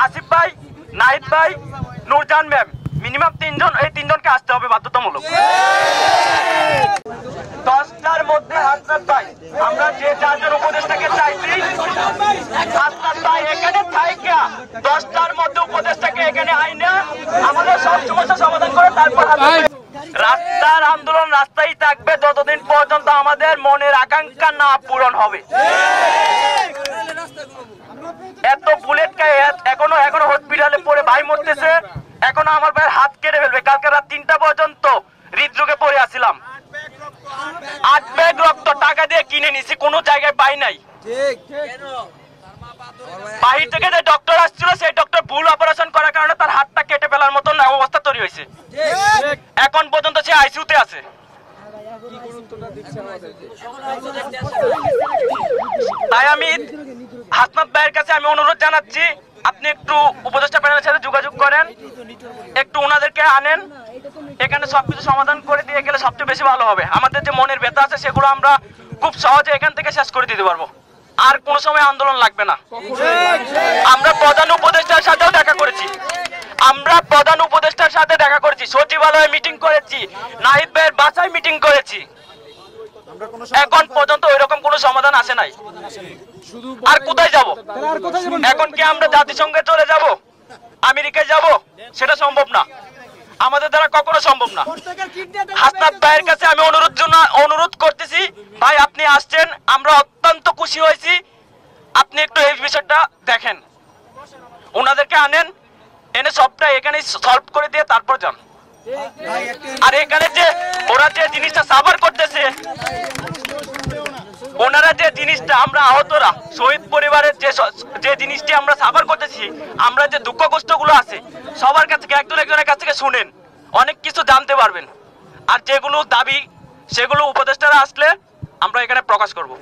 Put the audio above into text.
আসিফ ভাই, নাহিদ ভাই, Nurjahan ma'am, minimum 3 জন, এই 3 জনকে আসতে হবে বাধ্যতামূলক। 10টার মধ্যে হাসনাত ভাই, আমরা যে 4 জন উপদেষ্টাকে চাইছি, হাসনাত ভাই এখানে থাইকা 10টার মধ্যে উপদেষ্টাকে এখানে আইনা আমাদের সব সমস্যা সমাধান করে তারপর রাস্তার আন্দোলন রাস্তায় থাকবে যতদিন পর্যন্ত আমাদের মনের আকাঙ্ক্ষা না পূরণ হবে। এত বুলেট এখনো হসপিটালে পড়ে ভাই মরতেছে, এখনো আমার ভাইয়ের হাত কেটে ফেলবে। কালকে রাত 3টা পর্যন্ত হৃদরোগে পড়ে আসছিলাম, 8 ব্যাগ রক্ত টাকা দিয়ে কিনে নিছি, কোনো জায়গায় পাই নাই। বাহির থেকে যে ডক্টর আসছিল সেই ডক্টর ভুল অপারেশন করার কারণে তার হাতটা কেটে ফেলার মতন অবস্থা তৈরি হয়েছে। এখন পর্যন্ত সে আইসিইউতে আছে। তাই আমি হাসনাত ভাইয়ের কাছে আমি অনুরোধ জানাচ্ছি, আপনি একটু উপদেষ্টা প্যানেলের সাথে যোগাযোগ করেন, একটু ওনাদেরকে আনেন, এখানে সবকিছু সমাধান করে দিয়ে গেলে সবচেয়ে বেশি ভালো হবে। আমাদের যে মনের ব্যথা আছে সেগুলো আমরা খুব সহজে এখান থেকে শেষ করে দিতে পারবো, আর কোনো সময় আন্দোলন লাগবে না। আমরা প্রধান উপদেষ্টার সাথেও দেখা করেছি, সচিবালয়ে মিটিং করেছি, নাহিদ ভাইয়ের বাসায় মিটিং করেছি, এখন পর্যন্ত ওইরকম কোনো সমাধান আসে নাই। আর কোথায় যাব? এখন কি আমরা জাতিসংঘে চলে যাব, আমেরিকায় যাব? সেটা সম্ভব না, আমাদের দ্বারা কখনো সম্ভব না। হাসনাত ভাইয়ের কাছে আমি অনুরোধ করতেছি, ভাই আপনি আসছেন, আমরা অত্যন্ত খুশি হয়েছি, আপনি একটু এই বিষয়টা দেখেন, ওনাদেরকে আনেন, এনে সবটা এখানে সলভ করে দিয়ে তারপর যান। আর এখানে যে ওরা যে জিনিসটা সাফার করতেছে, ওনারা যে জিনিসটা, আমরা আহতরা শহীদ পরিবারের যে জিনিসটি আমরা সাফার করতেছি, আমরা যে দুঃখ কষ্ট গুলো আছে সবার কাছ থেকে একজনের কাছ থেকে শুনেন, অনেক কিছু জানতে পারবেন। আর যেগুলো দাবি সেগুলো উপদেষ্টারা আসলে আমরা এখানে প্রকাশ করব।